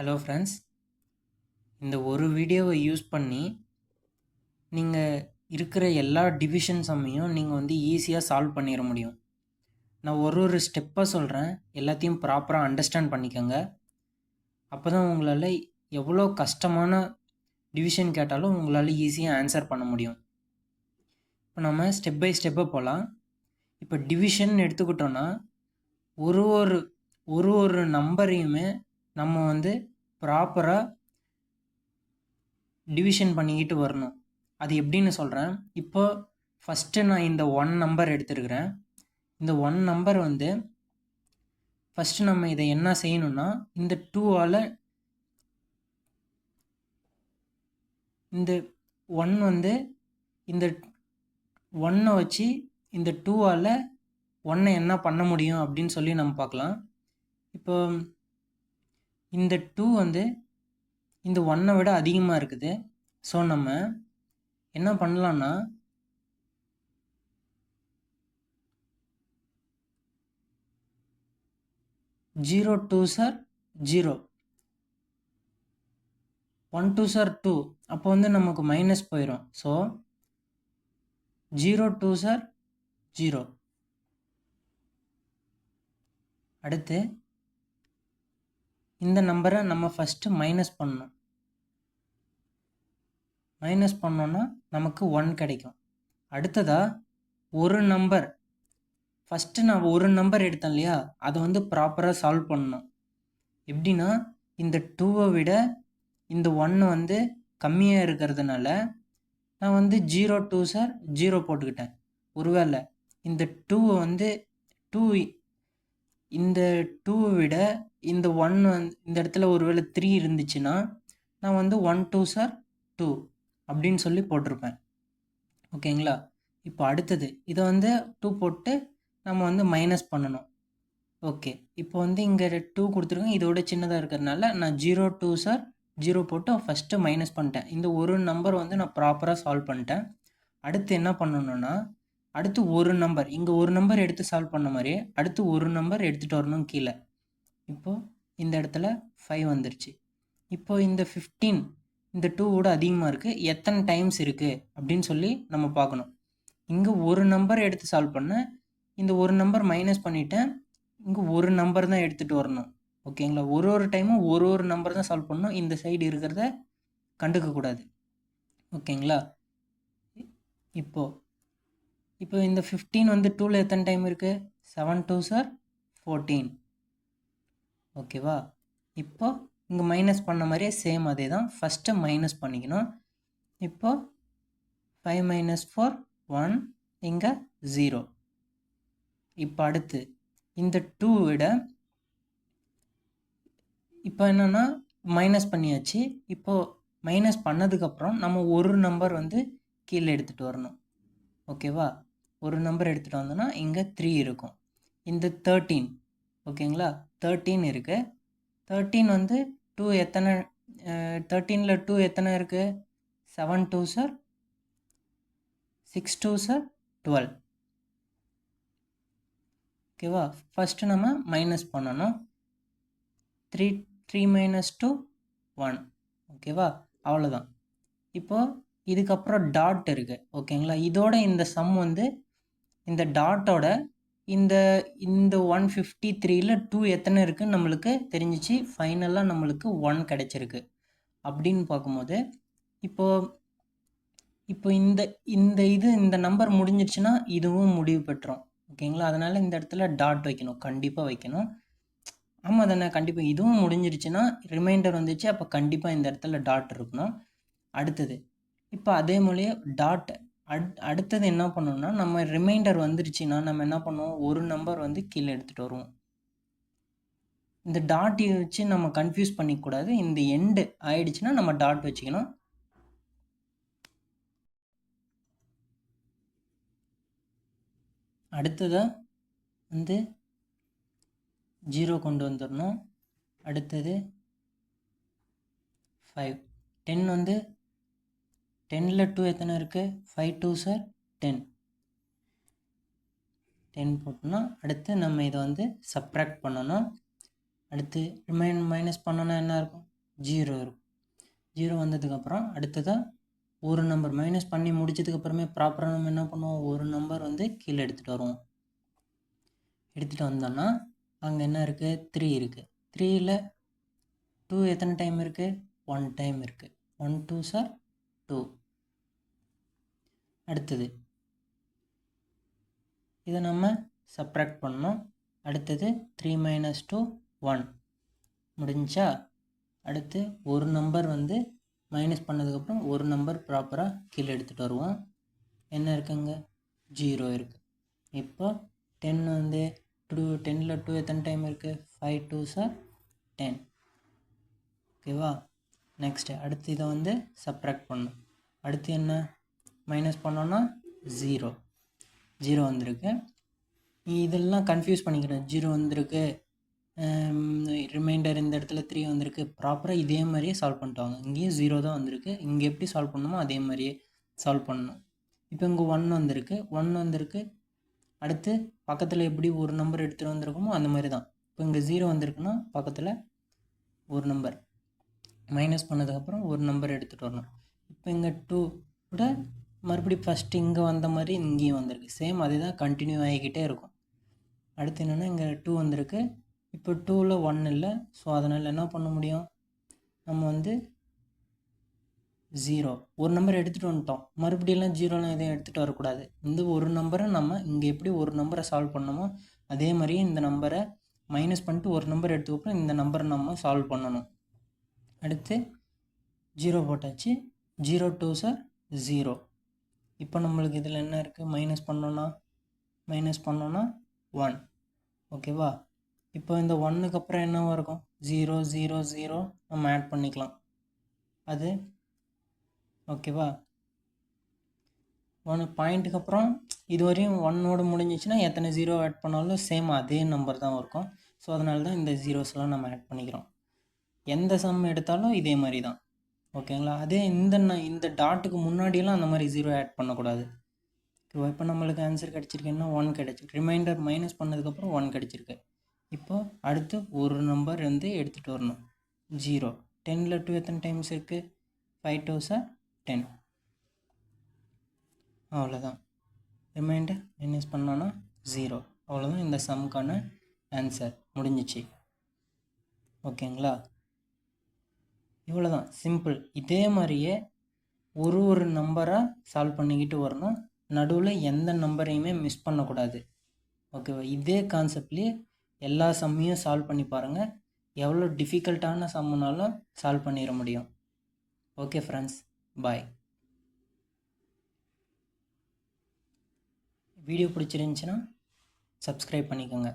Hello friends, இந்த ஒரு வீடியோவை யூஸ் பண்ணி நீங்கள் இருக்கிற எல்லா டிவிஷன் சம்மையும் நீங்கள் ஈஸியாக சால்வ் பண்ணிட முடியும். நான் ஒரு ஸ்டெப்பாக சொல்கிறேன், எல்லாத்தையும் ப்ராப்பராக அண்டர்ஸ்டாண்ட் பண்ணிக்கோங்க. அப்போ தான் உங்களால் எவ்வளோ கஷ்டமான டிவிஷன் கேட்டாலும் உங்களால் ஈஸியாக ஆன்சர் பண்ண முடியும். இப்போ நம்ம ஸ்டெப் பை ஸ்டெப்பாக போகலாம். இப்போ டிவிஷன் எடுத்துக்கிட்டோன்னா ஒரு ஒரு ஒரு ஒரு நம்பரையுமே நம்ம ப்ராப்பராக டிவிஷன் பண்ணிக்கிட்டு வரணும். அது எப்படின்னு சொல்கிறேன். இப்போ ஃபஸ்ட்டு நான் இந்த 1 நம்பர் எடுத்துருக்கிறேன். இந்த 1 நம்பர் ஃபஸ்ட்டு நம்ம இதை என்ன செய்யணும்னா, இந்த 2ஆல் இந்த 1 இந்த 1 வச்சு இந்த 2ஆல் 1 என்ன பண்ண முடியும் அப்படின்னு சொல்லி நம்ம பார்க்கலாம். இப்போ இந்த 2 இந்த 1 விட அதிகமாக இருக்குது. ஸோ நம்ம என்ன பண்ணலான்னா, 0 2s are 0, 1 2s are 2. அப்போ நமக்கு மைனஸ் போயிடும். So 0 2s are 0. அடுத்து இந்த நம்பரை நம்ம ஃபஸ்ட்டு மைனஸ் பண்ணணும். மைனஸ் பண்ணோன்னா நமக்கு 1 கிடைக்கும். அடுத்ததாக ஒரு நம்பர், ஃபஸ்ட்டு நான் ஒரு நம்பர் எடுத்தேன் இல்லையா, அதை ப்ராப்பராக சால்வ் பண்ணணும். எப்படின்னா, இந்த 2வை விட இந்த 1 கம்மியாக இருக்கிறதுனால நான் 0 2s are 0 போட்டுக்கிட்டேன். ஒருவேளை இந்த 2 இந்த 2வை விட இந்த 1 இந்த இடத்துல ஒருவேளை 3 இருந்துச்சுன்னா நான் 1 2s are 2 அப்படின்னு சொல்லி போட்டிருப்பேன். ஓகேங்களா? இப்போ அடுத்தது இதை 2 போட்டு நம்ம மைனஸ் பண்ணணும். ஓகே, இப்போ இங்கே 2 கொடுத்துருக்கேன், இதோட சின்னதாக இருக்கிறதுனால நான் 0 2s are 0 போட்டு ஃபஸ்ட்டு மைனஸ் பண்ணிட்டேன். இந்த ஒரு நம்பர் நான் ப்ராப்பராக சால்வ் பண்ணிட்டேன். அடுத்து என்ன பண்ணணும்னா, அடுத்து ஒரு நம்பர், இங்கே ஒரு நம்பர் எடுத்து சால்வ் பண்ண மாதிரி அடுத்து ஒரு நம்பர் எடுத்துகிட்டு வரணும் கீழே. இப்போது இந்த இடத்துல 5 வந்துருச்சு. இப்போது இந்த 15 இந்த 2 அதிகமாக இருக்குது, எத்தனை டைம்ஸ் இருக்குது அப்படின்னு சொல்லி நம்ம பார்க்கணும். இங்கே ஒரு நம்பர் எடுத்து சால்வ் பண்ணேன், இந்த ஒரு நம்பர் மைனஸ் பண்ணிவிட்டேன், இங்கே ஒரு நம்பர் தான் எடுத்துகிட்டு வரணும். ஓகேங்களா? ஒரு டைமும் ஒரு நம்பர் தான் சால்வ் பண்ணணும், இந்த சைடு இருக்கிறத கண்டுக்கக்கூடாது. ஓகேங்களா? இப்போ இந்த 15 2ல் எத்தனை டைம் இருக்குது? 7 2s are 14. ஓகேவா? இப்போ இங்கே மைனஸ் பண்ண மாதிரியே சேம் அதே தான், ஃபஸ்ட்டு மைனஸ் பண்ணிக்கணும். இப்போ 5 - 4 1, இங்கே 0. இப்போ அடுத்து இந்த 2 விட இப்போ என்னென்னா மைனஸ் பண்ணியாச்சு. இப்போது மைனஸ் பண்ணதுக்கப்புறம் நம்ம ஒரு நம்பர் கீழே எடுத்துகிட்டு வரணும். ஓகேவா? ஒரு நம்பர் எடுத்துகிட்டு வந்தோன்னா இங்கே 3 இருக்கும். இந்த 13, ஓகேங்களா? 13 இருக்குது. 13 2 எத்தனை 13ல் 2 எத்தனை இருக்குது? 7 2s are 6 2s are 12. ஓகேவா? ஃபஸ்ட்டு நம்ம மைனஸ் பண்ணணும். 3 - 2 1. ஓகேவா? அவ்வளோதான். இப்போது இதுக்கப்புறம் டாட் இருக்குது. ஓகேங்களா? இதோட இந்த சம் இந்த டாட்டோட இந்த 153ல் 2 எத்தனை இருக்குன்னு நம்மளுக்கு தெரிஞ்சிச்சு. ஃபைனலாக நம்மளுக்கு 1 கிடச்சிருக்கு. அப்படின்னு பார்க்கும்போது இப்போ இந்த நம்பர் முடிஞ்சிருச்சுன்னா இதுவும் முடிவு பெற்றோம். ஓகேங்களா? அதனால் இந்த இடத்துல டாட் வைக்கணும், கண்டிப்பாக வைக்கணும். ஆமாம் தானே? கண்டிப்பாக இதுவும் முடிஞ்சிருச்சுன்னா ரிமைண்டர் வந்துச்சு, அப்போ கண்டிப்பாக இந்த இடத்துல டாட் இருக்கணும். அடுத்தது இப்போ அதே மூலியே டாட் அடுத்தது என்ன பண்ணணும்னா, நம்ம ரிமைண்டர் வந்துருச்சுன்னா நம்ம என்ன பண்ணுவோம், ஒரு நம்பர் கீழே எடுத்துகிட்டு வருவோம். இந்த டாட் வச்சு நம்ம கன்ஃபியூஸ் பண்ணிக்கூடாது. இந்த எண்டு ஆயிடுச்சுன்னா நம்ம டாட் வச்சுக்கணும். அடுத்ததாக 0 கொண்டு வந்துடணும். அடுத்தது 5. 10 10ல் 2 எத்தனை இருக்குது? 5 2s are 10. 10 போட்டோம்னா அடுத்து நம்ம இதை சப்ராக்ட் பண்ணணும். அடுத்து மைனஸ் பண்ணோன்னா என்ன இருக்கும்? 0 இருக்கும். 0 வந்ததுக்கப்புறம் அடுத்ததாக ஒரு நம்பர் மைனஸ் பண்ணி முடிச்சதுக்கப்புறமே ப்ராப்பராக நம்ம என்ன பண்ணுவோம், ஒரு நம்பர் வந்து கீழே எடுத்துகிட்டு வருவோம். எடுத்துகிட்டு வந்தோன்னா அங்கே என்ன இருக்குது, 3 இருக்குது. 3ல் 2 எத்தனை டைம் இருக்குது, 1 டைம் இருக்குது. 1 2s are 2. அடுத்தது இதை நம்ம சப்ராக்ட் பண்ணோம். அடுத்தது 3 - 2 1 முடிஞ்சா. அடுத்து ஒரு நம்பர் வந்து மைனஸ் பண்ணதுக்கப்புறம் ஒரு நம்பர் ப்ராப்பராக கீழே எடுத்துகிட்டு வருவோம். என்ன இருக்குங்க, 0 இருக்குது. இப்போ 10 வந்து 10ல் 2 எத்தனை டைம் இருக்குது, 5 2s are 10. ஓகேவா. நெக்ஸ்ட்டு அடுத்து இதை வந்து சப்ராக்ட் பண்ணணும். அடுத்து என்ன மைனஸ் பண்ணோன்னா 0 வந்திருக்கு. இதெல்லாம் கன்ஃபியூஸ் பண்ணிக்கிறேன். 0 வந்திருக்கு, ரிமைண்டர் இந்த இடத்துல 3 வந்திருக்கு. ப்ராப்பராக இதே மாதிரியே சால்வ் பண்ணிட்டு வாங்க. இங்கேயும் 0 தான் வந்திருக்கு. இங்கே எப்படி சால்வ் பண்ணணுமோ அதே மாதிரியே சால்வ் பண்ணணும். இப்போ இங்கே 1 வந்திருக்கு. அடுத்து பக்கத்தில் எப்படி ஒரு நம்பர் எடுத்துகிட்டு வந்திருக்கோமோ அந்த மாதிரி தான். இப்போ இங்கே 0 வந்திருக்குன்னா பக்கத்தில் ஒரு நம்பர் மைனஸ் பண்ணதுக்கப்புறம் ஒரு நம்பர் எடுத்துகிட்டு வரணும். இப்போ இங்கே 2 கூட மறுபடியும் ஃபஸ்ட்டு இங்கே வந்த மாதிரி இங்கேயும் வந்திருக்கு. சேம் அதே தான் கண்டினியூ ஆகிக்கிட்டே இருக்கும். அடுத்து என்னென்னா இங்கே 2 வந்திருக்கு. இப்போ 2ல் 1 இல்லை. ஸோ அதனால் என்ன பண்ண முடியும், நம்ம வந்து 0 ஒரு நம்பர் எடுத்துகிட்டு வந்துட்டோம். மறுபடியெல்லாம் 0லாம் எதையும் எடுத்துகிட்டு வரக்கூடாது. இந்த ஒரு நம்பரை நம்ம இங்கே எப்படி ஒரு நம்பரை சால்வ் பண்ணணுமோ அதே மாதிரியே இந்த நம்பரை மைனஸ் பண்ணிட்டு ஒரு நம்பர் எடுத்துக்கப்புறம் இந்த நம்பரை நம்ம சால்வ் பண்ணணும். அடுத்து 0 போட்டாச்சு. 0 2s are 0. இப்போ நம்மளுக்கு இதில் என்ன இருக்குது, மைனஸ் பண்ணோன்னா 1. ஓகேவா. இப்போ இந்த 1க்கு அப்புறம் என்னவா இருக்கும், 0 0 0 நம்ம ஆட் பண்ணிக்கலாம். அது ஓகேவா. 1 பாயிண்ட்டுக்கு அப்புறம் இது வரையும் 1ஓடு முடிஞ்சிச்சுன்னா எத்தனை 0 ஆட் பண்ணாலும் சேம் அதே நம்பர் தான் இருக்கும். ஸோ அதனால தான் இந்த ஜீரோஸ்லாம் நம்ம ஆட் பண்ணிக்கிறோம். எந்த சம் எடுத்தாலும் இதே மாதிரி தான். ஓகேங்களா. அதே இந்த டாட்டுக்கு முன்னாடியெல்லாம் அந்த மாதிரி 0 ஆட் பண்ணக்கூடாது. இப்போ நம்மளுக்கு ஆன்சர் கிடச்சிருக்குன்னா 1 கிடச்சிருக்கு. ரிமைண்டர் மைனஸ் பண்ணதுக்கப்புறம் 1 கிடச்சிருக்கு. இப்போ அடுத்து ஒரு நம்பர் வந்து எடுத்துகிட்டு வரணும், 0. 10ல் 2 எத்தனை டைம்ஸ் இருக்குது, 5 2s are 10. அவ்வளோதான். ரிமைண்டர் மைனஸ் பண்ணோன்னா 0. அவ்வளோதான் இந்த சம்முக்கான ஆன்சர் முடிஞ்சிச்சு. ஓகேங்களா. இவ்வளோதான், சிம்பிள். இதே மாதிரியே ஒரு நம்பராக சால்வ் பண்ணிக்கிட்டு வரணும். நடுவில் எந்த நம்பரையுமே மிஸ் பண்ணக்கூடாது. ஓகேவா. இதே கான்செப்ட்லேயே எல்லா சம்மையும் சால்வ் பண்ணி பாருங்கள். எவ்வளோ டிஃபிகல்ட்டான சம்முனாலும் சால்வ் பண்ணிட முடியும். ஓகே ஃப்ரெண்ட்ஸ், பாய். வீடியோ பிடிச்சிருந்துச்சின்னா சப்ஸ்கிரைப் பண்ணிக்கோங்க.